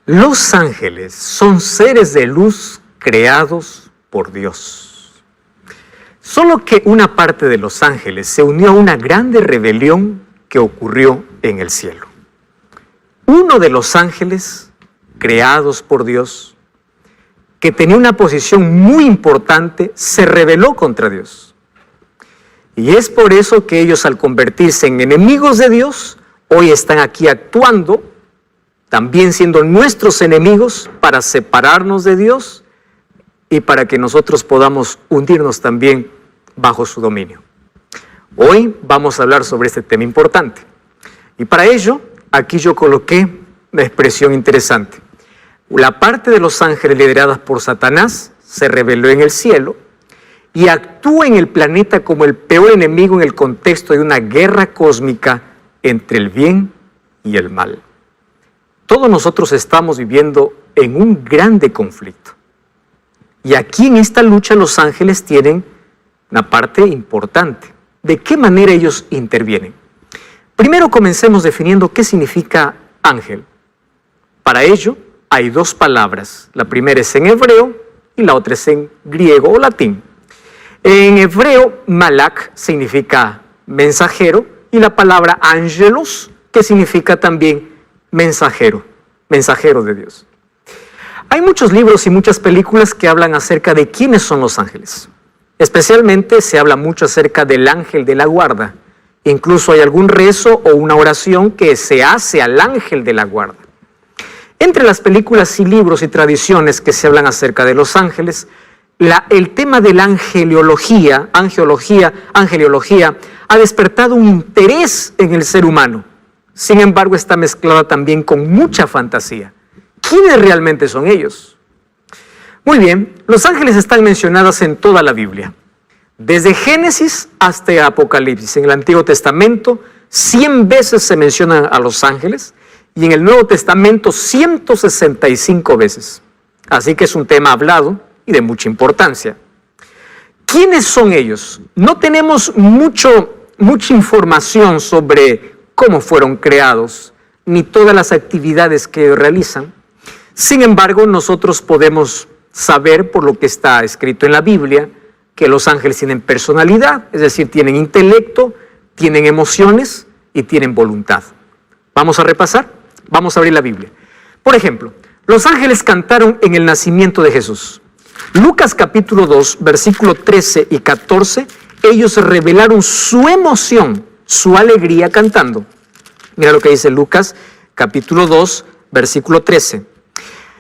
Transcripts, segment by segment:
Los ángeles son seres de luz creados por Dios. Solo que una parte de los ángeles se unió a una grande rebelión que ocurrió en el cielo. Uno de los ángeles creados por Dios, que tenía una posición muy importante, se rebeló contra Dios. Y es por eso que ellos, al convertirse en enemigos de Dios, hoy están aquí actuando, también siendo nuestros enemigos, para separarnos de Dios y para que nosotros podamos hundirnos también bajo su dominio. Hoy vamos a hablar sobre este tema importante. Y para ello, aquí yo coloqué una expresión interesante. La parte de los ángeles lideradas por Satanás se rebeló en el cielo y actúa en el planeta como el peor enemigo en el contexto de una guerra cósmica entre el bien y el mal. Todos nosotros estamos viviendo en un grande conflicto. Y aquí en esta lucha los ángeles tienen una parte importante. ¿De qué manera ellos intervienen? Primero comencemos definiendo qué significa ángel. Para ello hay dos palabras. La primera es en hebreo y la otra es en griego o latín. En hebreo, malak significa mensajero y la palabra ángelos, que significa también mensajero de Dios. Hay muchos libros y muchas películas que hablan acerca de quiénes son los ángeles. Especialmente se habla mucho acerca del ángel de la guarda. Incluso hay algún rezo o una oración que se hace al ángel de la guarda. Entre las películas y libros y tradiciones que se hablan acerca de los ángeles, el tema de la angeliología ha despertado un interés en el ser humano. Sin embargo, está mezclada también con mucha fantasía. ¿Quiénes realmente son ellos? Muy bien, los ángeles están mencionados en toda la Biblia. Desde Génesis hasta Apocalipsis. En el Antiguo Testamento, 100 veces se mencionan a los ángeles y en el Nuevo Testamento, 165 veces. Así que es un tema hablado y de mucha importancia. ¿Quiénes son ellos? No tenemos mucha información sobre cómo fueron creados, ni todas las actividades que realizan. Sin embargo, nosotros podemos saber por lo que está escrito en la Biblia, que los ángeles tienen personalidad, es decir, tienen intelecto, tienen emociones y tienen voluntad. Vamos a repasar, vamos a abrir la Biblia. Por ejemplo, los ángeles cantaron en el nacimiento de Jesús. Lucas capítulo 2, versículo 13 y 14, ellos revelaron su emoción, su alegría cantando. Mira lo que dice Lucas capítulo 2, versículo 13.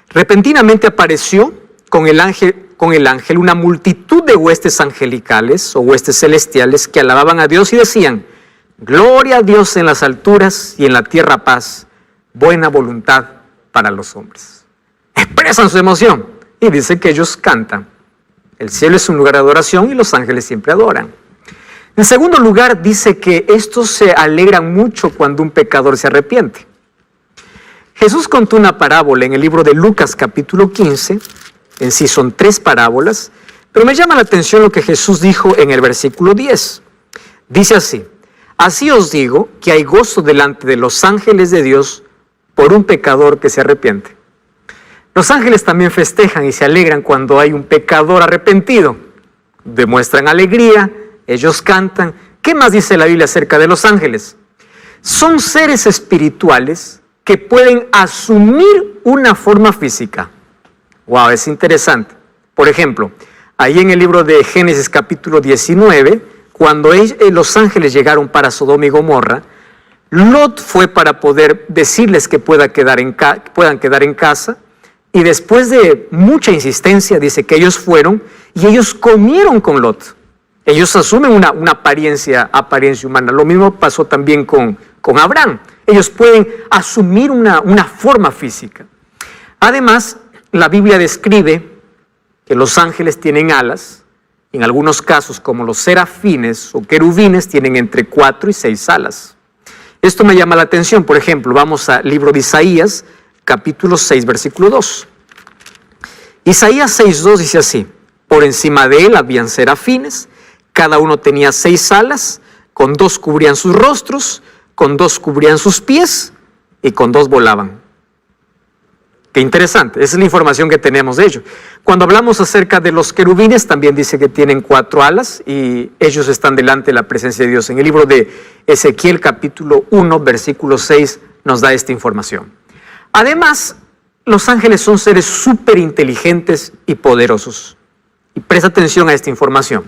Repentinamente apareció con el ángel una multitud de huestes angelicales o huestes celestiales que alababan a Dios y decían: gloria a Dios en las alturas y en la tierra paz, buena voluntad para los hombres. Expresan su emoción y dice que ellos cantan. El cielo es un lugar de adoración y los ángeles siempre adoran. En segundo lugar, dice que estos se alegran mucho cuando un pecador se arrepiente. Jesús contó una parábola en el libro de Lucas capítulo 15, en sí son 3 parábolas, pero me llama la atención lo que Jesús dijo en el versículo 10. Dice así: así os digo que hay gozo delante de los ángeles de Dios por un pecador que se arrepiente. Los ángeles también festejan y se alegran cuando hay un pecador arrepentido. Demuestran alegría, ellos cantan. ¿Qué más dice la Biblia acerca de los ángeles? Son seres espirituales que pueden asumir una forma física. Wow, es interesante. Por ejemplo, ahí en el libro de Génesis capítulo 19, cuando los ángeles llegaron para Sodoma y Gomorra, Lot fue para poder decirles que puedan quedar en casa, y después de mucha insistencia dice que ellos fueron y ellos comieron con Lot. Ellos asumen una apariencia humana. Lo mismo pasó también con Abraham. Ellos pueden asumir una forma física. Además, la Biblia describe que los ángeles tienen alas. En algunos casos, como los serafines o querubines, tienen entre 4 y 6 alas. Esto me llama la atención. Por ejemplo, vamos al libro de Isaías, capítulo 6, versículo 2. Isaías 6:2 dice así: por encima de él habían serafines, cada uno tenía 6 alas, con 2 cubrían sus rostros, con 2 cubrían sus pies y con 2 volaban. Qué interesante, esa es la información que tenemos de ellos. Cuando hablamos acerca de los querubines, también dice que tienen 4 alas y ellos están delante de la presencia de Dios. En el libro de Ezequiel capítulo 1, versículo 6, nos da esta información. Además, los ángeles son seres súper inteligentes y poderosos. Y presta atención a esta información.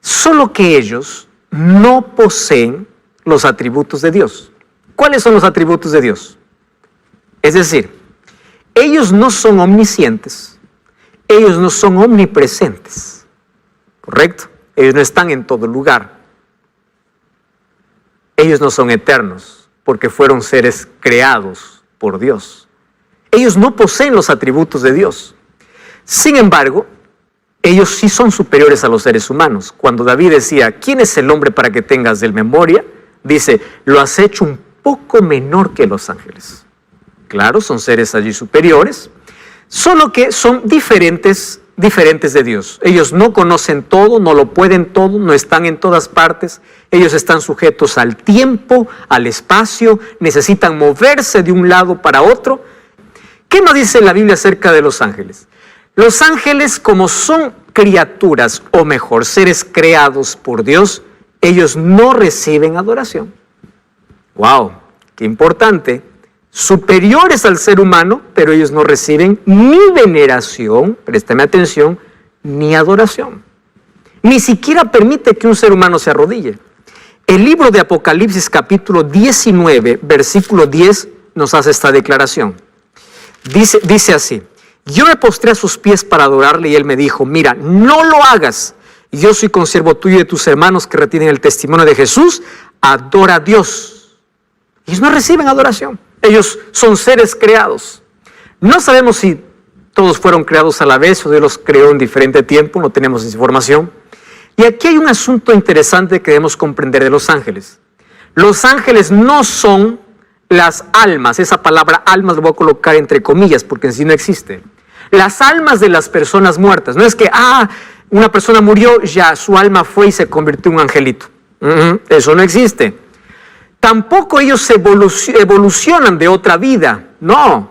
Solo que ellos no poseen los atributos de Dios. ¿Cuáles son los atributos de Dios? Es decir, ellos no son omniscientes, ellos no son omnipresentes, ¿correcto? Ellos no están en todo lugar. Ellos no son eternos, porque fueron seres creados por Dios. Ellos no poseen los atributos de Dios. Sin embargo, ellos sí son superiores a los seres humanos. Cuando David decía, ¿quién es el hombre para que tengas de él memoria? Dice, lo has hecho un poco menor que los ángeles. Claro, son seres allí superiores, solo que son diferentes de Dios. Ellos no conocen todo, no lo pueden todo, no están en todas partes. Ellos están sujetos al tiempo, al espacio, necesitan moverse de un lado para otro. ¿Qué nos dice la Biblia acerca de los ángeles? Los ángeles, como son criaturas, o mejor, seres creados por Dios, ellos no reciben adoración. ¡Wow! ¡Qué importante! Superiores al ser humano, pero ellos no reciben ni veneración, préstame atención, ni adoración. Ni siquiera permite que un ser humano se arrodille. El libro de Apocalipsis capítulo 19, versículo 10, nos hace esta declaración. Dice así, yo me postré a sus pies para adorarle y él me dijo, mira, no lo hagas. Yo soy consiervo tuyo y de tus hermanos que retienen el testimonio de Jesús. Adora a Dios. Ellos no reciben adoración. Ellos son seres creados. No sabemos si todos fueron creados a la vez o Dios los creó en diferente tiempo, no tenemos esa información. Y aquí hay un asunto interesante que debemos comprender de los ángeles. Los ángeles no son las almas, esa palabra almas lo voy a colocar entre comillas porque en sí no existe. Las almas de las personas muertas, no es que, una persona murió, ya su alma fue y se convirtió en un angelito. Eso no existe. Tampoco ellos evolucionan de otra vida. No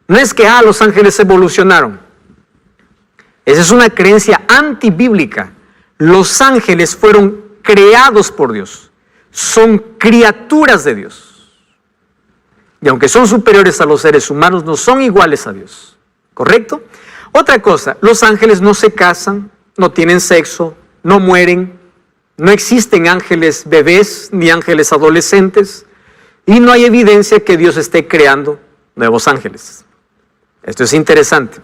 es que los ángeles evolucionaron. Esa es una creencia antibíblica. Los ángeles fueron creados por Dios. Son criaturas de Dios. Y aunque son superiores a los seres humanos, no son iguales a Dios. ¿Correcto? Otra cosa, los ángeles no se casan, no tienen sexo, no mueren. No existen ángeles bebés ni ángeles adolescentes y no hay evidencia que Dios esté creando nuevos ángeles. Esto es interesante.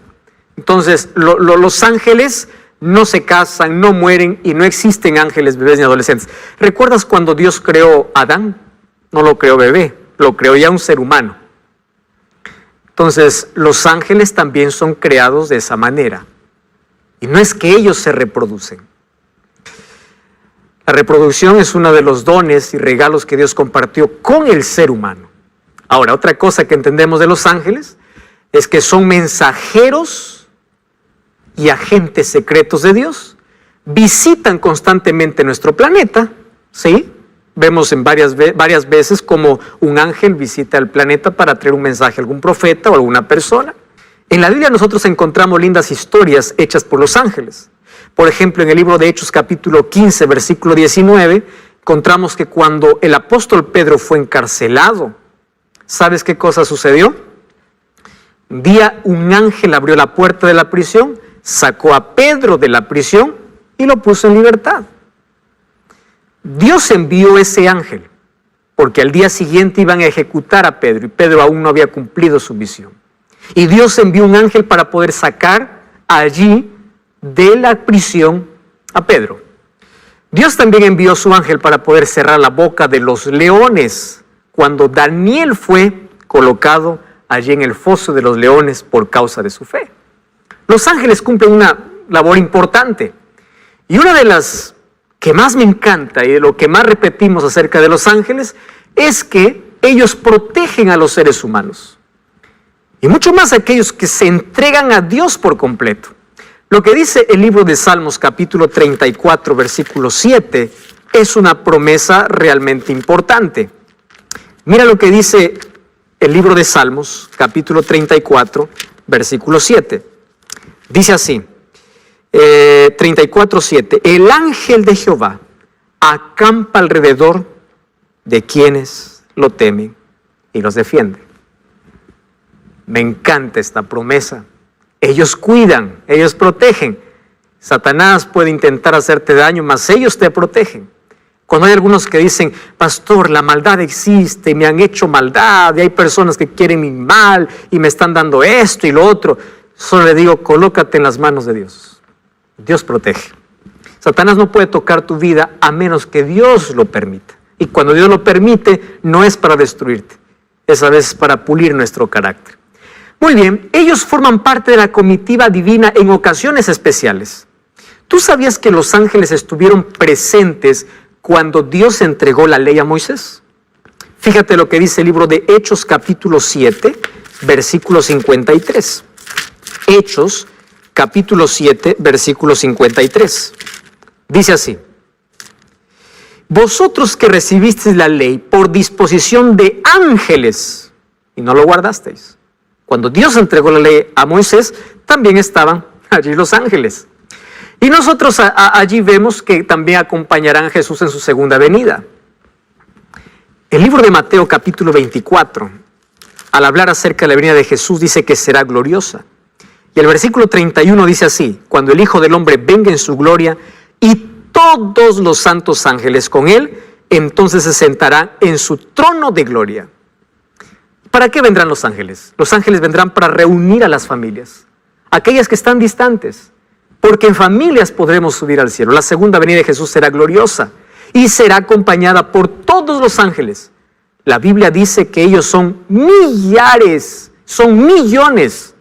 Entonces, los ángeles no se casan, no mueren y no existen ángeles bebés ni adolescentes. ¿Recuerdas cuando Dios creó a Adán? No lo creó bebé, lo creó ya un ser humano. Entonces, los ángeles también son creados de esa manera. Y no es que ellos se reproducen. La reproducción es uno de los dones y regalos que Dios compartió con el ser humano. Ahora, otra cosa que entendemos de los ángeles es que son mensajeros y agentes secretos de Dios. Visitan constantemente nuestro planeta, ¿sí? Vemos en varias veces como un ángel visita el planeta para traer un mensaje a algún profeta o a alguna persona. En la Biblia nosotros encontramos lindas historias hechas por los ángeles. Por ejemplo, en el libro de Hechos capítulo 15, versículo 19, encontramos que cuando el apóstol Pedro fue encarcelado, ¿sabes qué cosa sucedió? Un día un ángel abrió la puerta de la prisión, sacó a Pedro de la prisión y lo puso en libertad. Dios envió ese ángel porque al día siguiente iban a ejecutar a Pedro y Pedro aún no había cumplido su misión. Y Dios envió un ángel para poder sacar allí de la prisión a Pedro. Dios también envió su ángel para poder cerrar la boca de los leones cuando Daniel fue colocado allí en el foso de los leones por causa de su fe. Los ángeles cumplen una labor importante y una de las que más me encanta y de lo que más repetimos acerca de los ángeles es que ellos protegen a los seres humanos y mucho más a aquellos que se entregan a Dios por completo. Lo que dice el libro de Salmos capítulo 34 versículo 7 es una promesa realmente importante. Mira lo que dice el libro de Salmos, capítulo 34, versículo 7. Dice así, 34:7, el ángel de Jehová acampa alrededor de quienes lo temen y los defiende. Me encanta esta promesa. Ellos cuidan, ellos protegen. Satanás puede intentar hacerte daño, mas ellos te protegen. Cuando hay algunos que dicen, pastor, la maldad existe, me han hecho maldad, y hay personas que quieren mi mal y me están dando esto y lo otro, solo le digo, colócate en las manos de Dios. Dios protege. Satanás no puede tocar tu vida a menos que Dios lo permita. Y cuando Dios lo permite, no es para destruirte, es a veces para pulir nuestro carácter. Muy bien, ellos forman parte de la comitiva divina en ocasiones especiales. ¿Tú sabías que los ángeles estuvieron presentes cuando Dios entregó la ley a Moisés? Fíjate lo que dice el libro de Hechos capítulo 7, versículo 53. Hechos capítulo 7, versículo 53. Dice así, vosotros que recibisteis la ley por disposición de ángeles y no lo guardasteis. Cuando Dios entregó la ley a Moisés, también estaban allí los ángeles. Y nosotros allí vemos que también acompañarán a Jesús en su segunda venida. El libro de Mateo capítulo 24, al hablar acerca de la venida de Jesús, dice que será gloriosa. Y el versículo 31 dice así, cuando el Hijo del Hombre venga en su gloria y todos los santos ángeles con él, entonces se sentará en su trono de gloria. ¿Para qué vendrán los ángeles? Los ángeles vendrán para reunir a las familias, aquellas que están distantes, porque en familias podremos subir al cielo. La segunda venida de Jesús será gloriosa y será acompañada por todos los ángeles. La Biblia dice que ellos son millares, son millones.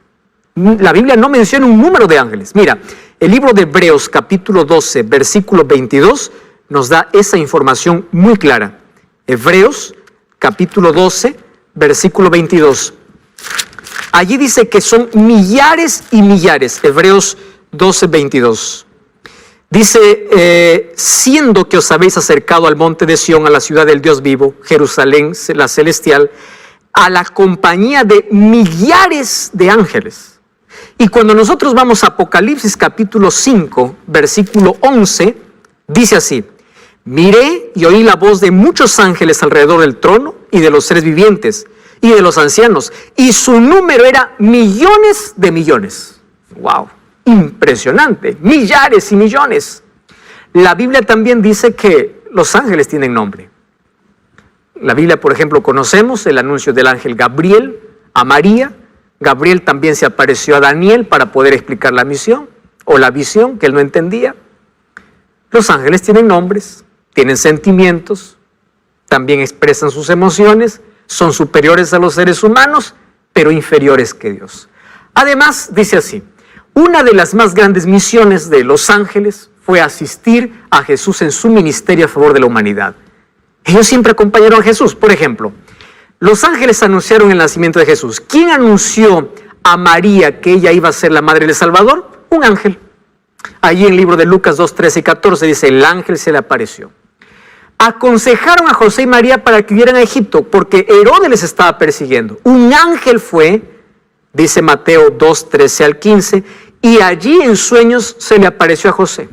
La Biblia no menciona un número de ángeles. Mira, el libro de Hebreos capítulo 12, versículo 22 nos da esa información muy clara. Hebreos capítulo 12, versículo 22. Allí dice que son millares y millares. Hebreos 12, 22. Dice, siendo que os habéis acercado al monte de Sión, a la ciudad del Dios vivo, Jerusalén, la celestial, a la compañía de millares de ángeles. Y cuando nosotros vamos a Apocalipsis capítulo 5, versículo 11, dice así, miré y oí la voz de muchos ángeles alrededor del trono y de los seres vivientes y de los ancianos, y su número era millones de millones. ¡Wow! Impresionante, millares y millones. La Biblia también dice que los ángeles tienen nombre. La Biblia, por ejemplo, conocemos el anuncio del ángel Gabriel a María. Gabriel también se apareció a Daniel para poder explicar la misión o la visión que él no entendía. Los ángeles tienen nombres, tienen sentimientos, también expresan sus emociones, son superiores a los seres humanos, pero inferiores que Dios. Además, dice así, una de las más grandes misiones de los ángeles fue asistir a Jesús en su ministerio a favor de la humanidad. Ellos siempre acompañaron a Jesús. Por ejemplo, los ángeles anunciaron el nacimiento de Jesús. ¿Quién anunció a María que ella iba a ser la madre del Salvador? Un ángel. Allí en el libro de Lucas 2, 13 y 14 dice, el ángel se le apareció. Aconsejaron a José y María para que huyeran a Egipto, porque Herodes les estaba persiguiendo. Un ángel fue, dice Mateo 2, 13 al 15, y allí en sueños se le apareció a José.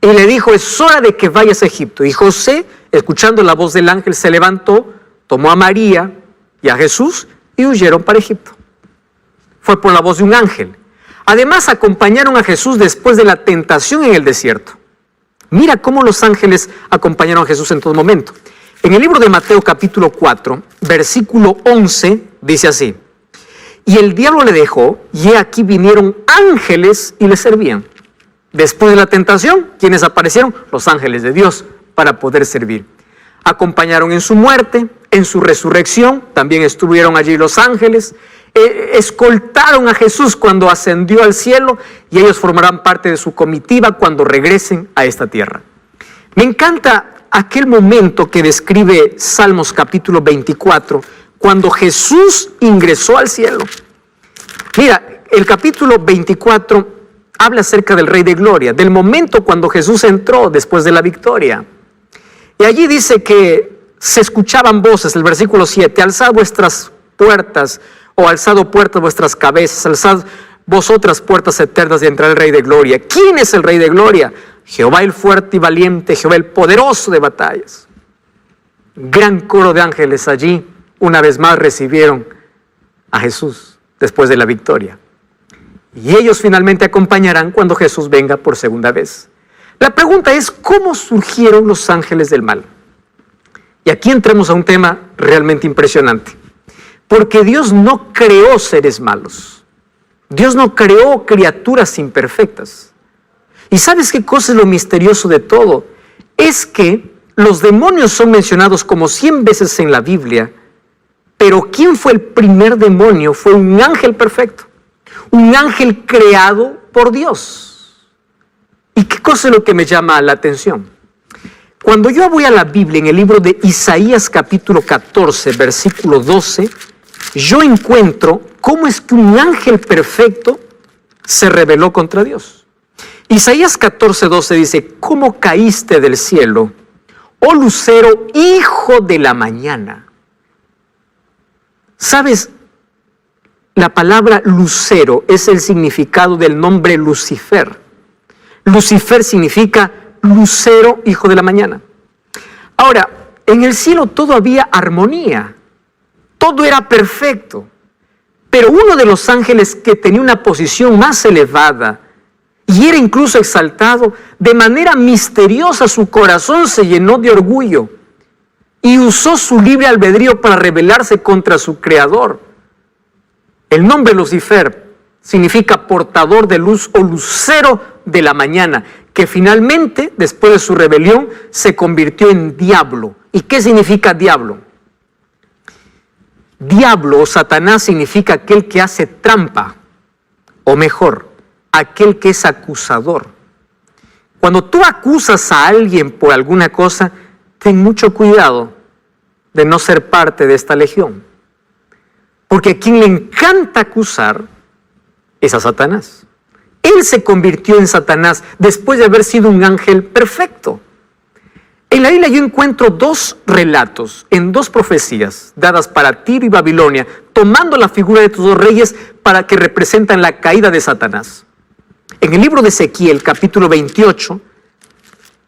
Y le dijo, es hora de que vayas a Egipto. Y José, escuchando la voz del ángel, se levantó, tomó a María y a Jesús y huyeron para Egipto. Fue por la voz de un ángel. Además, acompañaron a Jesús después de la tentación en el desierto. Mira cómo los ángeles acompañaron a Jesús en todo momento. En el libro de Mateo capítulo 4, versículo 11, dice así, y el diablo le dejó, y he aquí vinieron ángeles y le servían. Después de la tentación, ¿quiénes aparecieron? Los ángeles de Dios para poder servir. Acompañaron en su muerte, en su resurrección, también estuvieron allí los ángeles, escoltaron a Jesús cuando ascendió al cielo y ellos formarán parte de su comitiva cuando regresen a esta tierra. Me encanta aquel momento que describe Salmos capítulo 24, cuando Jesús ingresó al cielo. Mira, el capítulo 24 habla acerca del Rey de Gloria, del momento cuando Jesús entró después de la victoria. Y allí dice que se escuchaban voces, el versículo 7, alzad vuestras puertas, o alzado puertas vuestras cabezas, alzad vosotras puertas eternas, y entrará el Rey de Gloria. ¿Quién es el Rey de Gloria? Jehová el fuerte y valiente, Jehová el poderoso de batallas. Gran coro de ángeles allí, una vez más recibieron a Jesús después de la victoria. Y ellos finalmente acompañarán cuando Jesús venga por segunda vez. La pregunta es, ¿cómo surgieron los ángeles del mal? Y aquí entramos a un tema realmente impresionante. Porque Dios no creó seres malos. Dios no creó criaturas imperfectas. ¿Y sabes qué cosa es lo misterioso de todo? Es que los demonios son mencionados como 100 veces en la Biblia, pero ¿quién fue el primer demonio? Fue un ángel perfecto. Un ángel creado por Dios. ¿Y qué cosa es lo que me llama la atención? Cuando yo voy a la Biblia, en el libro de Isaías capítulo 14, versículo 12, yo encuentro cómo es que un ángel perfecto se rebeló contra Dios. Isaías 14, 12 dice, ¿cómo caíste del cielo, oh lucero, hijo de la mañana? ¿Sabes? La palabra lucero es el significado del nombre Lucifer. Lucifer significa lucero, hijo de la mañana. Ahora, en el cielo todo había armonía, todo era perfecto, pero uno de los ángeles que tenía una posición más elevada y era incluso exaltado, de manera misteriosa su corazón se llenó de orgullo y usó su libre albedrío para rebelarse contra su creador. El nombre Lucifer significa portador de luz o lucero de la mañana, que finalmente, después de su rebelión, se convirtió en diablo. ¿Y qué significa diablo? Diablo o Satanás significa aquel que hace trampa, o mejor, aquel que es acusador. Cuando tú acusas a alguien por alguna cosa, ten mucho cuidado de no ser parte de esta legión. Porque a quien le encanta acusar es a Satanás. Él se convirtió en Satanás después de haber sido un ángel perfecto. En la Biblia yo encuentro dos relatos en dos profecías dadas para Tiro y Babilonia, tomando la figura de estos dos reyes para que representan la caída de Satanás. En el libro de Ezequiel, capítulo 28,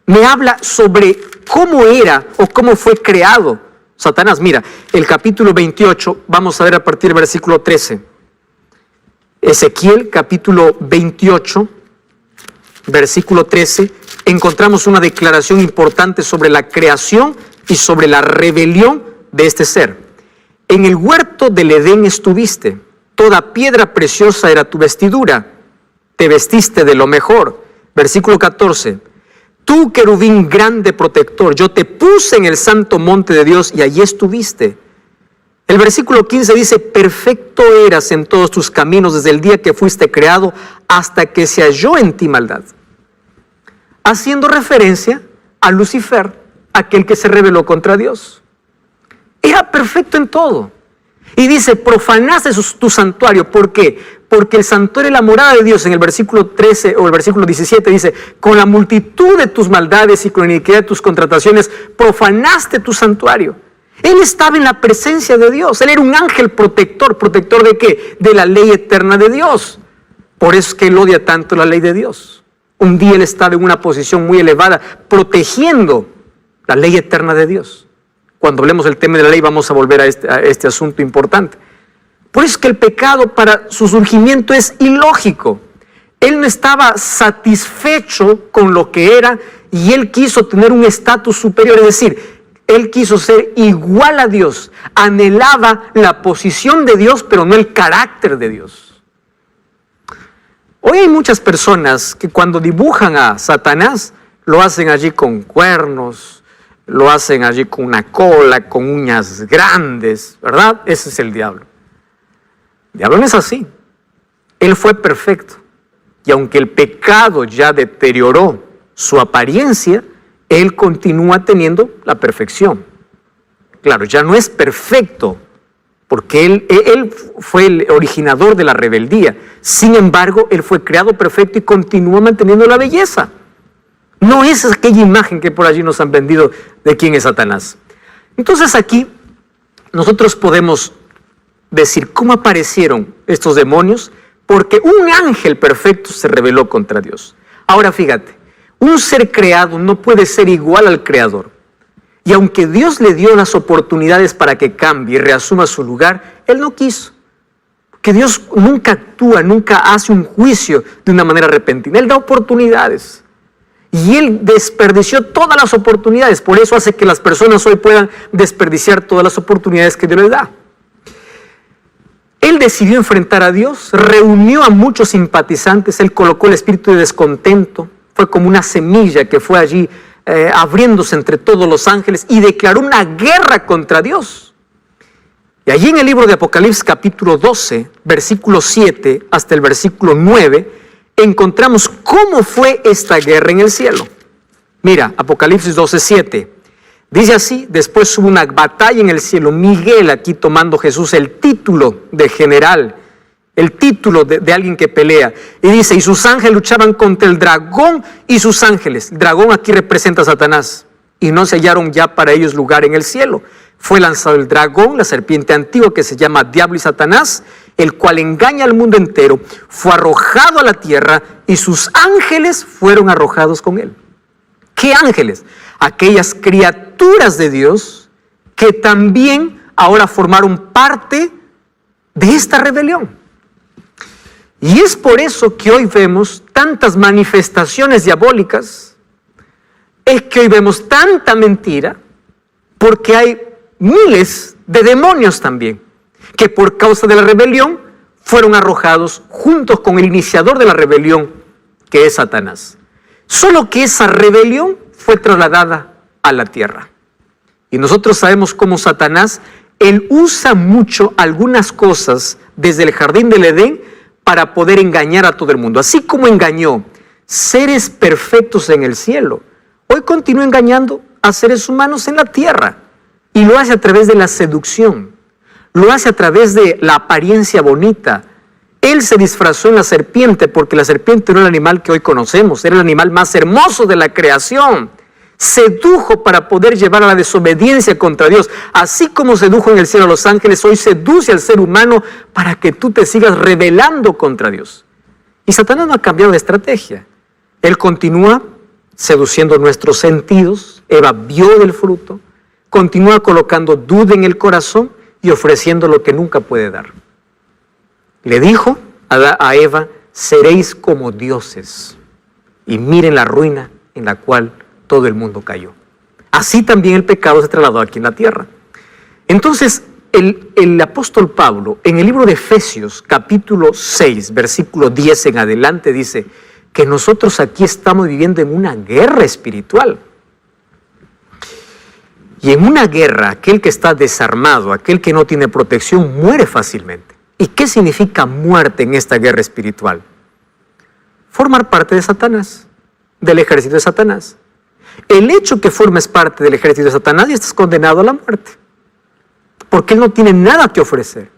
me habla sobre cómo era o cómo fue creado Satanás. Mira, el capítulo 28, vamos a ver a partir del versículo 13. Ezequiel, capítulo 28, versículo 13, encontramos una declaración importante sobre la creación y sobre la rebelión de este ser. En el huerto del Edén estuviste, toda piedra preciosa era tu vestidura, te vestiste de lo mejor. Versículo 14, tú, querubín grande protector, yo te puse en el santo monte de Dios y allí estuviste. El versículo 15 dice, perfecto eras en todos tus caminos desde el día que fuiste creado hasta que se halló en ti maldad. Haciendo referencia a Lucifer, aquel que se rebeló contra Dios. Era perfecto en todo. Y dice, profanaste tu santuario. ¿Por qué? Porque el santuario es la morada de Dios. En el versículo 13 o el versículo 17 dice, con la multitud de tus maldades y con la iniquidad de tus contrataciones, profanaste tu santuario. Él estaba en la presencia de Dios. Él era un ángel protector. ¿Protector de qué? De la ley eterna de Dios. Por eso es que él odia tanto la ley de Dios. Un día él estaba en una posición muy elevada, protegiendo la ley eterna de Dios. Cuando hablemos del tema de la ley, vamos a volver a este asunto importante. Por eso es que el pecado para su surgimiento es ilógico. Él no estaba satisfecho con lo que era y él quiso tener un estatus superior, es decir, él quiso ser igual a Dios, anhelaba la posición de Dios, pero no el carácter de Dios. Hoy hay muchas personas que cuando dibujan a Satanás, lo hacen allí con cuernos, lo hacen allí con una cola, con uñas grandes, ¿verdad? Ese es el diablo. El diablo no es así. Él fue perfecto. Y aunque el pecado ya deterioró su apariencia, él continúa teniendo la perfección. Claro, ya no es perfecto, porque él fue el originador de la rebeldía. Sin embargo, él fue creado perfecto y continúa manteniendo la belleza. No es aquella imagen que por allí nos han vendido de quién es Satanás. Entonces aquí nosotros podemos decir cómo aparecieron estos demonios, porque un ángel perfecto se rebeló contra Dios. Ahora fíjate, un ser creado no puede ser igual al creador. Y aunque Dios le dio las oportunidades para que cambie y reasuma su lugar, Él no quiso. Que Dios nunca actúa, nunca hace un juicio de una manera repentina. Él da oportunidades. Y Él desperdició todas las oportunidades. Por eso hace que las personas hoy puedan desperdiciar todas las oportunidades que Dios les da. Él decidió enfrentar a Dios, reunió a muchos simpatizantes, Él colocó el espíritu de descontento, fue como una semilla que fue allí abriéndose entre todos los ángeles y declaró una guerra contra Dios. Y allí en el libro de Apocalipsis capítulo 12, versículo 7 hasta el versículo 9, encontramos cómo fue esta guerra en el cielo. Mira, Apocalipsis 12, 7. Dice así: después hubo una batalla en el cielo. Miguel, aquí tomando Jesús el título de general, el título de alguien que pelea. Y dice, y sus ángeles luchaban contra el dragón y sus ángeles. El dragón aquí representa a Satanás. Y no se hallaron ya para ellos lugar en el cielo. Fue lanzado el dragón, la serpiente antigua que se llama Diablo y Satanás, el cual engaña al mundo entero. Fue arrojado a la tierra y sus ángeles fueron arrojados con él. ¿Qué ángeles? Aquellas criaturas de Dios que también ahora formaron parte de esta rebelión. Y es por eso que hoy vemos tantas manifestaciones diabólicas, es que hoy vemos tanta mentira, porque hay miles de demonios también, que por causa de la rebelión fueron arrojados juntos con el iniciador de la rebelión, que es Satanás. Solo que esa rebelión fue trasladada a la tierra. Y nosotros sabemos cómo Satanás, él usa mucho algunas cosas desde el jardín del Edén para poder engañar a todo el mundo. Así como engañó seres perfectos en el cielo, hoy continúa engañando a seres humanos en la tierra. Y lo hace a través de la seducción, lo hace a través de la apariencia bonita. Él se disfrazó en la serpiente porque la serpiente no era el animal que hoy conocemos, era el animal más hermoso de la creación. Sedujo para poder llevar a la desobediencia contra Dios. Así como sedujo en el cielo a los ángeles, hoy seduce al ser humano para que tú te sigas rebelando contra Dios. Y Satanás no ha cambiado de estrategia. Él continúa seduciendo nuestros sentidos. Eva vio del fruto. Continúa colocando duda en el corazón y ofreciendo lo que nunca puede dar. Le dijo a Eva, seréis como dioses. Y miren la ruina en la cual todo el mundo cayó. Así también el pecado se trasladó aquí en la tierra. Entonces, el apóstol Pablo, en el libro de Efesios, capítulo 6, versículo 10 en adelante, dice que nosotros aquí estamos viviendo en una guerra espiritual. Y en una guerra, aquel que está desarmado, aquel que no tiene protección, muere fácilmente. ¿Y qué significa muerte en esta guerra espiritual? Formar parte de Satanás, del ejército de Satanás. El hecho que formes parte del ejército de Satanás y estás condenado a la muerte. Porque él no tiene nada que ofrecer.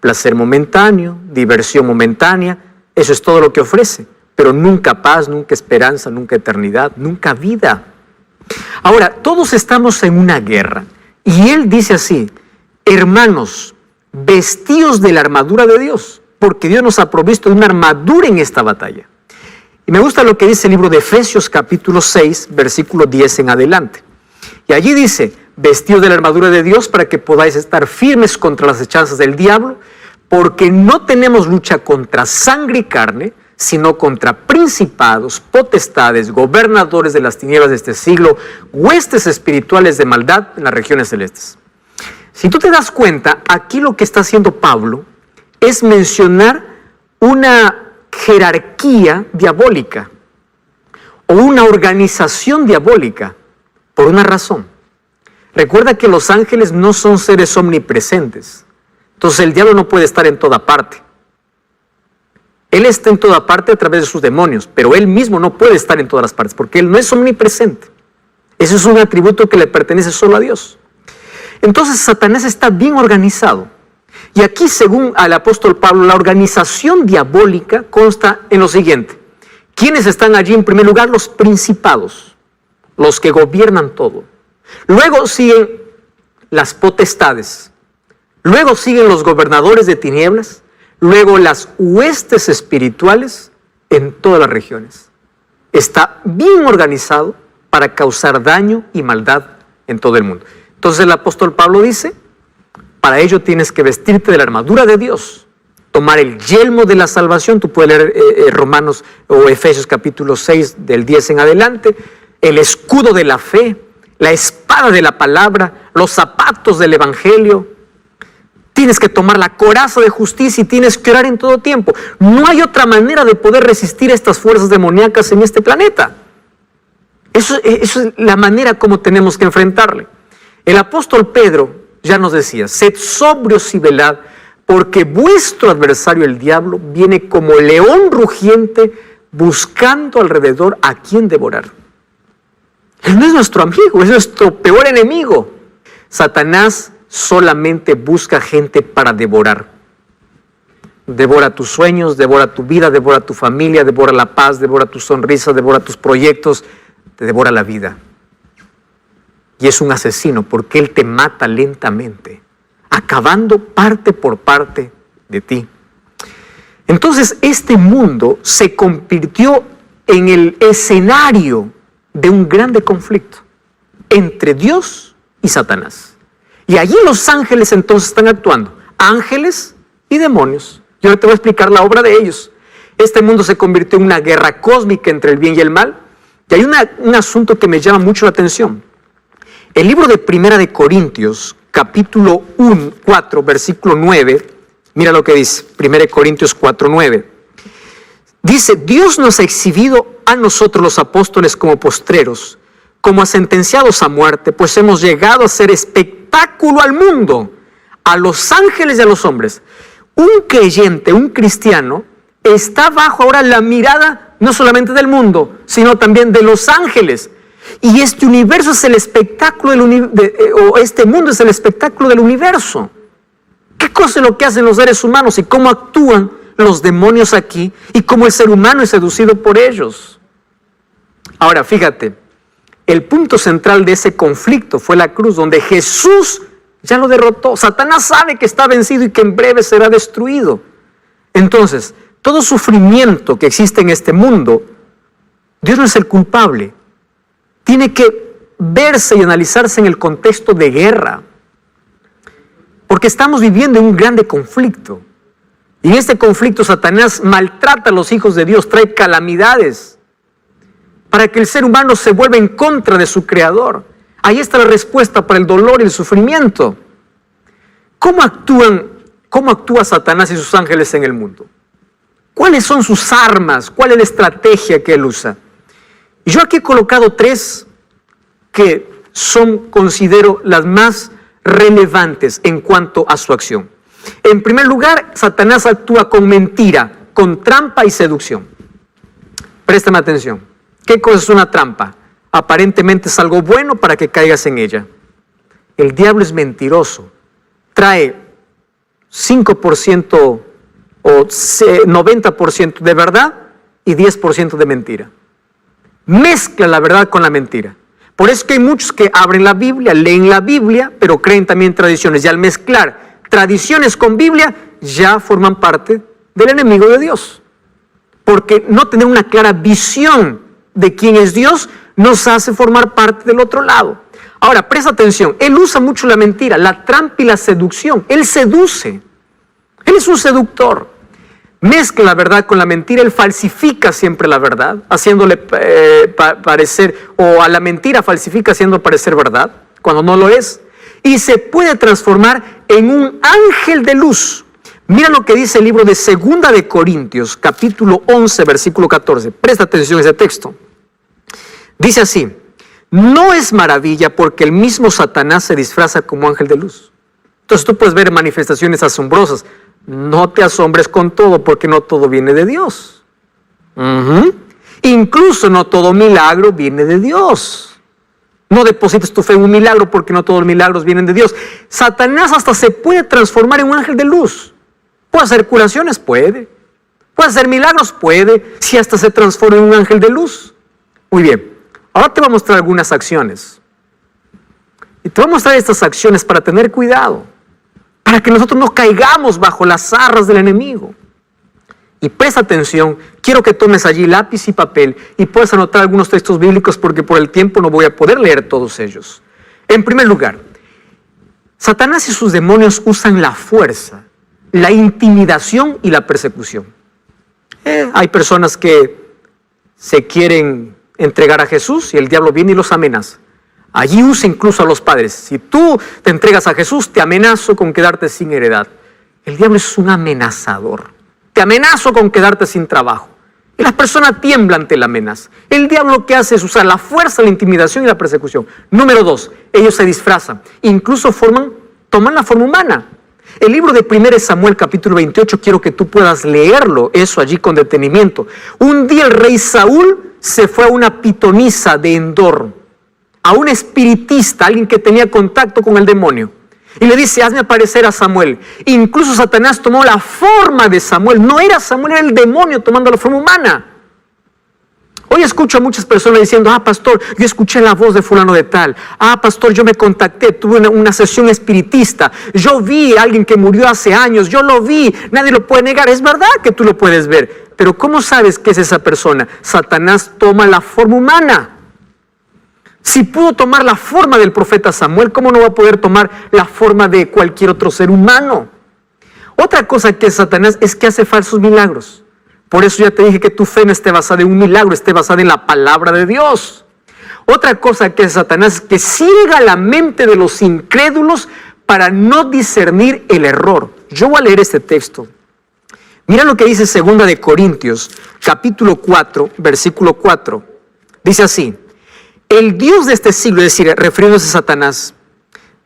Placer momentáneo, diversión momentánea, eso es todo lo que ofrece. Pero nunca paz, nunca esperanza, nunca eternidad, nunca vida. Ahora, todos estamos en una guerra. Y él dice así, hermanos, vestíos de la armadura de Dios, porque Dios nos ha provisto de una armadura en esta batalla. Y me gusta lo que dice el libro de Efesios capítulo 6, versículo 10 en adelante. Y allí dice, vestidos de la armadura de Dios para que podáis estar firmes contra las hechanzas del diablo, porque no tenemos lucha contra sangre y carne, sino contra principados, potestades, gobernadores de las tinieblas de este siglo, huestes espirituales de maldad en las regiones celestes. Si tú te das cuenta, aquí lo que está haciendo Pablo es mencionar una jerarquía diabólica o una organización diabólica por una razón. Recuerda que los ángeles no son seres omnipresentes. Entonces el diablo no puede estar en toda parte. Él está en toda parte a través de sus demonios, pero él mismo no puede estar en todas las partes porque él no es omnipresente. Ese es un atributo que le pertenece solo a Dios. Entonces Satanás está bien organizado. Y aquí, según al apóstol Pablo, la organización diabólica consta en lo siguiente. ¿Quiénes están allí? En primer lugar, los principados, los que gobiernan todo. Luego siguen las potestades. Luego siguen los gobernadores de tinieblas, luego las huestes espirituales en todas las regiones. Está bien organizado para causar daño y maldad en todo el mundo. Entonces el apóstol Pablo dice, para ello tienes que vestirte de la armadura de Dios, tomar el yelmo de la salvación. Tú puedes leer Romanos o Efesios capítulo 6 del 10 en adelante, el escudo de la fe, la espada de la palabra, los zapatos del evangelio. Tienes que tomar la coraza de justicia y tienes que orar en todo tiempo. No hay otra manera de poder resistir a estas fuerzas demoníacas en este planeta. Eso es la manera como tenemos que enfrentarle. El apóstol Pedro ya nos decía, sed sobrios y velad, porque vuestro adversario el diablo viene como león rugiente buscando alrededor a quien devorar. Él no es nuestro amigo, es nuestro peor enemigo. Satanás solamente busca gente para devorar. Devora tus sueños, devora tu vida, devora tu familia, devora la paz, devora tu sonrisa, devora tus proyectos, te devora la vida. Y es un asesino porque él te mata lentamente, acabando parte por parte de ti. Entonces este mundo se convirtió en el escenario de un grande conflicto entre Dios y Satanás. Y allí los ángeles entonces están actuando, ángeles y demonios. Yo ahora te voy a explicar la obra de ellos. Este mundo se convirtió en una guerra cósmica entre el bien y el mal. Y hay un asunto que me llama mucho la atención. El libro de Primera de Corintios, capítulo 4, versículo 9, mira lo que dice, Primera de Corintios 4, 9. Dice, Dios nos ha exhibido a nosotros los apóstoles como postreros, como a sentenciados a muerte, pues hemos llegado a ser espectáculo al mundo, a los ángeles y a los hombres. Un creyente, un cristiano, está bajo ahora la mirada no solamente del mundo, sino también de los ángeles. Y este universo es el espectáculo o este mundo es el espectáculo del universo. ¿Qué cosa es lo que hacen los seres humanos y cómo actúan los demonios aquí y cómo el ser humano es seducido por ellos? Ahora, fíjate, el punto central de ese conflicto fue la cruz, donde Jesús ya lo derrotó. Satanás sabe que está vencido y que en breve será destruido. Entonces, todo sufrimiento que existe en este mundo, Dios no es el culpable. Tiene que verse y analizarse en el contexto de guerra. Porque estamos viviendo en un grande conflicto. Y en este conflicto Satanás maltrata a los hijos de Dios, trae calamidades para que el ser humano se vuelva en contra de su creador. Ahí está la respuesta para el dolor y el sufrimiento. ¿Cómo actúa Satanás y sus ángeles en el mundo? ¿Cuáles son sus armas? ¿Cuál es la estrategia que él usa? Y yo aquí he colocado 3 que considero las más relevantes en cuanto a su acción. En primer lugar, Satanás actúa con mentira, con trampa y seducción. Préstame atención. ¿Qué cosa es una trampa? Aparentemente es algo bueno para que caigas en ella. El diablo es mentiroso. Trae 5% o 90% de verdad y 10% de mentira. Mezcla la verdad con la mentira. Por eso que hay muchos que abren la Biblia, leen la Biblia, pero creen también tradiciones. Y al mezclar tradiciones con Biblia, ya forman parte del enemigo de Dios. Porque no tener una clara visión de quién es Dios nos hace formar parte del otro lado. Ahora, presta atención. Él usa mucho la mentira, la trampa y la seducción. Él seduce. Él es un seductor. Mezcla la verdad con la mentira, él falsifica siempre la verdad, haciéndole parecer, o a la mentira falsifica haciendo parecer verdad, cuando no lo es, y se puede transformar en un ángel de luz. Mira lo que dice el libro de Segunda de Corintios, capítulo 11, versículo 14. Presta atención a ese texto. Dice así, no es maravilla porque el mismo Satanás se disfraza como ángel de luz. Entonces tú puedes ver manifestaciones asombrosas. No te asombres con todo, porque no todo viene de Dios. Incluso no todo milagro viene de Dios. No deposites tu fe en un milagro, porque no todos los milagros vienen de Dios. Satanás hasta se puede transformar en un ángel de luz. ¿Puede hacer curaciones? Puede. ¿Puede hacer milagros? Puede. Si hasta se transforma en un ángel de luz. Muy bien. Ahora te voy a mostrar algunas acciones. Y te voy a mostrar estas acciones para tener cuidado, para que nosotros no caigamos bajo las zarras del enemigo. Y presta atención, quiero que tomes allí lápiz y papel y puedas anotar algunos textos bíblicos porque por el tiempo no voy a poder leer todos ellos. En primer lugar, Satanás y sus demonios usan la fuerza, la intimidación y la persecución. Hay personas que se quieren entregar a Jesús y el diablo viene y los amenaza. Allí usa incluso a los padres. Si tú te entregas a Jesús, te amenazo con quedarte sin heredad. El diablo es un amenazador. Te amenazo con quedarte sin trabajo. Y las personas tiemblan ante la amenaza. El diablo lo que hace es usar la fuerza, la intimidación y la persecución. Número 2, ellos se disfrazan. Incluso toman la forma humana. El libro de 1 Samuel capítulo 28, quiero que tú puedas leerlo, eso allí con detenimiento. Un día el rey Saúl se fue a una pitonisa de Endor, a un espiritista, alguien que tenía contacto con el demonio. Y le dice, hazme aparecer a Samuel. Incluso Satanás tomó la forma de Samuel. No era Samuel, era el demonio tomando la forma humana. Hoy escucho a muchas personas diciendo, pastor, yo escuché la voz de fulano de tal. Pastor, yo me contacté, tuve una sesión espiritista. Yo vi a alguien que murió hace años, yo lo vi, nadie lo puede negar. Es verdad que tú lo puedes ver, pero ¿cómo sabes que es esa persona? Satanás toma la forma humana. Si pudo tomar la forma del profeta Samuel, ¿cómo no va a poder tomar la forma de cualquier otro ser humano? Otra cosa que es Satanás es que hace falsos milagros. Por eso ya te dije que tu fe no esté basada en un milagro, esté basada en la palabra de Dios. Otra cosa que es Satanás es que ciega la mente de los incrédulos para no discernir el error. Yo voy a leer este texto. Mira lo que dice 2 de Corintios, capítulo 4, versículo 4. Dice así. El Dios de este siglo, es decir, refiriéndose a Satanás,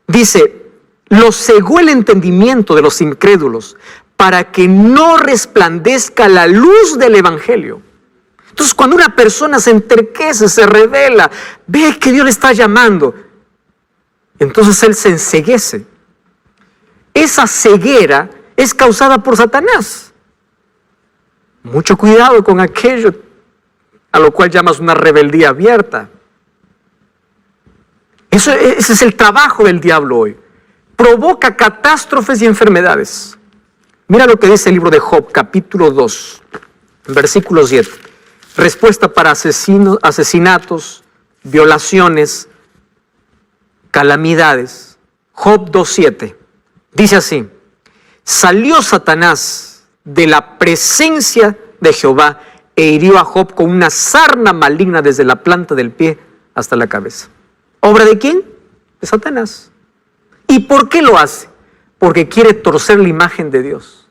dice, lo cegó el entendimiento de los incrédulos para que no resplandezca la luz del evangelio. Entonces, cuando una persona se enterquece, se revela, ve que Dios le está llamando, entonces él se enceguece. Esa ceguera es causada por Satanás. Mucho cuidado con aquello a lo cual llamas una rebeldía abierta. Ese es el trabajo del diablo hoy. Provoca catástrofes y enfermedades. Mira lo que dice el libro de Job, capítulo 2, versículo 7. Respuesta para asesinatos, violaciones, calamidades. Job 2:7. Dice así, salió Satanás de la presencia de Jehová e hirió a Job con una sarna maligna desde la planta del pie hasta la cabeza. ¿Obra de quién? De Satanás. ¿Y por qué lo hace? Porque quiere torcer la imagen de Dios.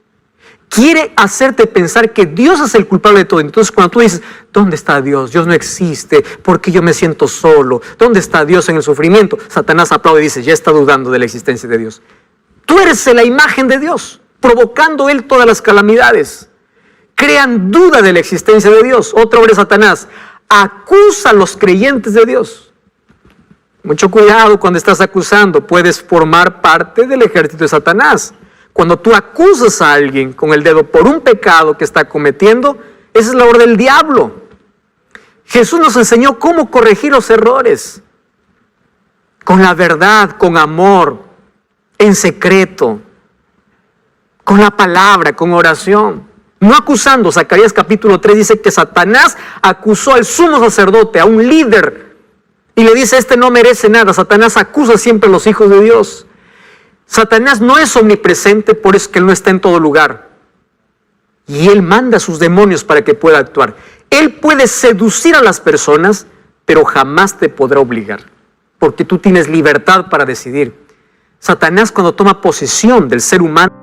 Quiere hacerte pensar que Dios es el culpable de todo. Entonces cuando tú dices, ¿dónde está Dios? Dios no existe. ¿Por qué yo me siento solo? ¿Dónde está Dios en el sufrimiento? Satanás aplaude y dice, ya está dudando de la existencia de Dios. Tú eres la imagen de Dios, provocando Él todas las calamidades. Crean duda de la existencia de Dios. Otra obra de Satanás, acusa a los creyentes de Dios. Mucho cuidado cuando estás acusando, puedes formar parte del ejército de Satanás. Cuando tú acusas a alguien con el dedo por un pecado que está cometiendo, esa es la obra del diablo. Jesús nos enseñó cómo corregir los errores. Con la verdad, con amor, en secreto, con la palabra, con oración. No acusando. Zacarías capítulo 3 dice que Satanás acusó al sumo sacerdote, a un líder, y le dice, este no merece nada. Satanás acusa siempre a los hijos de Dios. Satanás no es omnipresente, por eso es que él no está en todo lugar. Y él manda a sus demonios para que pueda actuar. Él puede seducir a las personas, pero jamás te podrá obligar, porque tú tienes libertad para decidir. Satanás, cuando toma posesión del ser humano,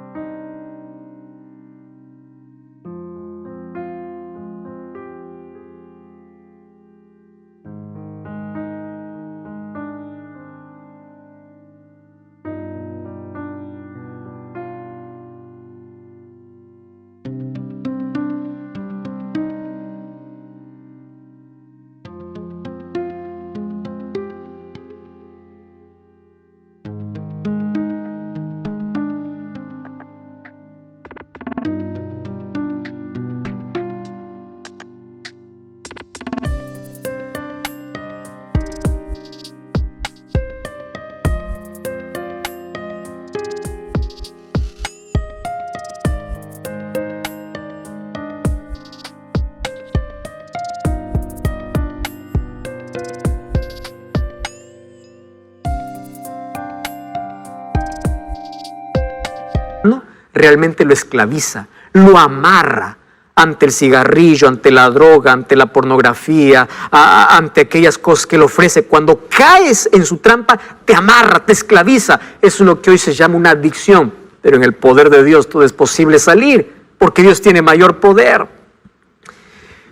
realmente lo esclaviza, lo amarra ante el cigarrillo, ante la droga, ante la pornografía, ante aquellas cosas que le ofrece. Cuando caes en su trampa, te amarra, te esclaviza. Eso es lo que hoy se llama una adicción. Pero en el poder de Dios todo es posible salir, porque Dios tiene mayor poder.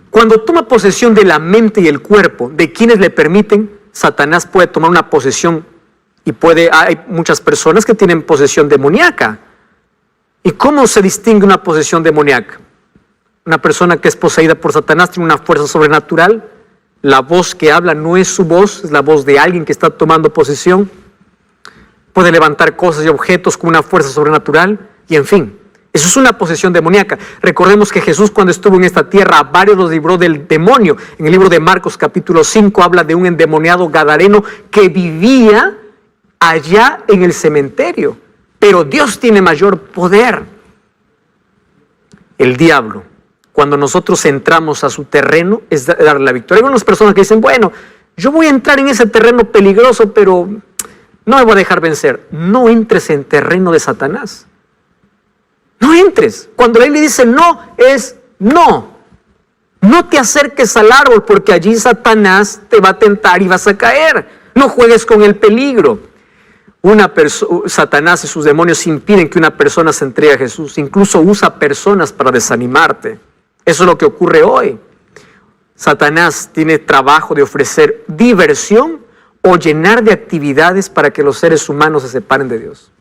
Cuando toma posesión de la mente y el cuerpo de quienes le permiten, Satanás puede tomar una posesión y hay muchas personas que tienen posesión demoníaca. ¿Y cómo se distingue una posesión demoníaca? Una persona que es poseída por Satanás tiene una fuerza sobrenatural. La voz que habla no es su voz, es la voz de alguien que está tomando posesión. Puede levantar cosas y objetos con una fuerza sobrenatural. Y en fin, eso es una posesión demoníaca. Recordemos que Jesús, cuando estuvo en esta tierra, a varios los libró del demonio. En el libro de Marcos capítulo 5 habla de un endemoniado gadareno que vivía allá en el cementerio. Pero Dios tiene mayor poder. El diablo, cuando nosotros entramos a su terreno, es darle la victoria. Hay unas personas que dicen, bueno, yo voy a entrar en ese terreno peligroso, pero no me voy a dejar vencer. No entres en terreno de Satanás. No entres. Cuando la Biblia dice no, es no. No te acerques al árbol, porque allí Satanás te va a tentar y vas a caer. No juegues con el peligro. Satanás y sus demonios impiden que una persona se entregue a Jesús. Incluso usa personas para desanimarte. Eso es lo que ocurre hoy. Satanás tiene trabajo de ofrecer diversión o llenar de actividades para que los seres humanos se separen de Dios.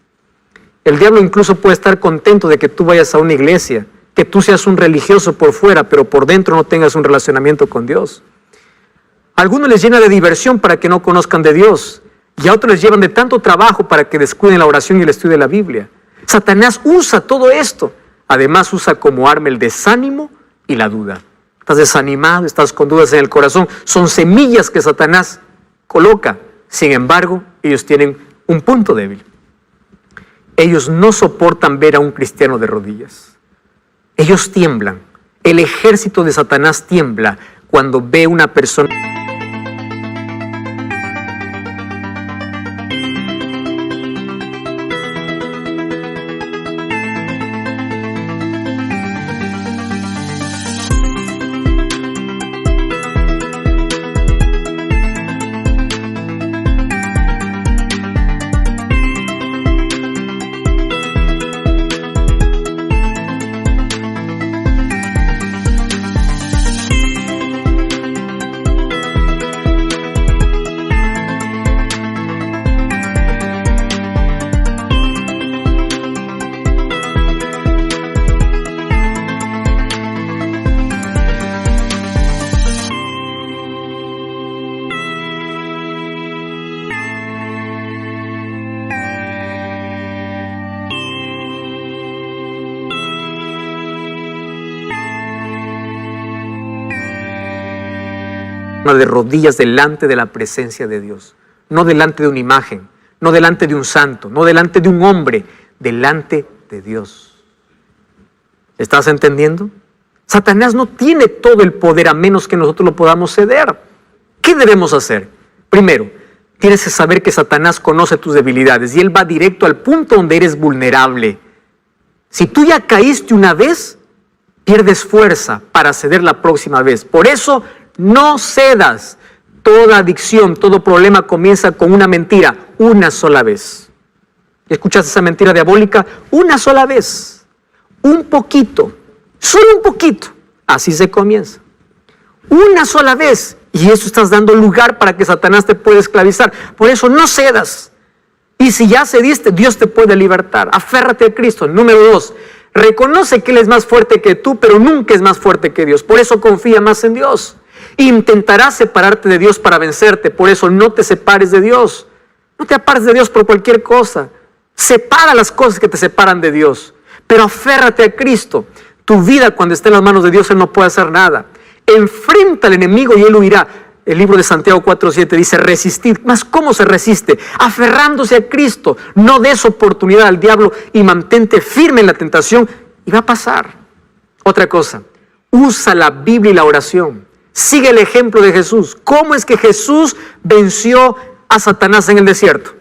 El diablo incluso puede estar contento de que tú vayas a una iglesia, que tú seas un religioso por fuera, pero por dentro no tengas un relacionamiento con Dios. A algunos les llena de diversión para que no conozcan de Dios, y a otros les llevan de tanto trabajo para que descuiden la oración y el estudio de la Biblia. Satanás usa todo esto. Además usa como arma el desánimo y la duda. Estás desanimado, estás con dudas en el corazón. Son semillas que Satanás coloca. Sin embargo, ellos tienen un punto débil. Ellos no soportan ver a un cristiano de rodillas. Ellos tiemblan. El ejército de Satanás tiembla cuando ve una persona. de rodillas delante de la presencia de Dios, no delante de una imagen, no delante de un santo, no delante de un hombre, delante de Dios. ¿Estás entendiendo? Satanás no tiene todo el poder a menos que nosotros lo podamos ceder. ¿Qué debemos hacer? Primero, tienes que saber que Satanás conoce tus debilidades y él va directo al punto donde eres vulnerable. Si tú ya caíste una vez, pierdes fuerza para ceder la próxima vez. Por eso, no cedas. Toda adicción, todo problema comienza con una mentira, una sola vez. ¿Escuchaste esa mentira diabólica? Una sola vez. Un poquito, solo un poquito. Así se comienza. Una sola vez. Y eso estás dando lugar para que Satanás te pueda esclavizar. Por eso no cedas. Y si ya cediste, Dios te puede libertar. Aférrate a Cristo. Número 2, reconoce que Él es más fuerte que tú, pero nunca es más fuerte que Dios. Por eso confía más en Dios. Intentarás separarte de Dios para vencerte. Por eso no te separes de Dios. No te apartes de Dios por cualquier cosa. Separa las cosas que te separan de Dios. Pero aférrate a Cristo. Tu vida, cuando esté en las manos de Dios, Él no puede hacer nada. Enfrenta al enemigo y Él huirá. El libro de Santiago 4:7 dice resistir. ¿Mas cómo se resiste? Aferrándose a Cristo. No des oportunidad al diablo y mantente firme en la tentación y va a pasar. Otra cosa, usa la Biblia y la oración. Sigue el ejemplo de Jesús. ¿Cómo es que Jesús venció a Satanás en el desierto?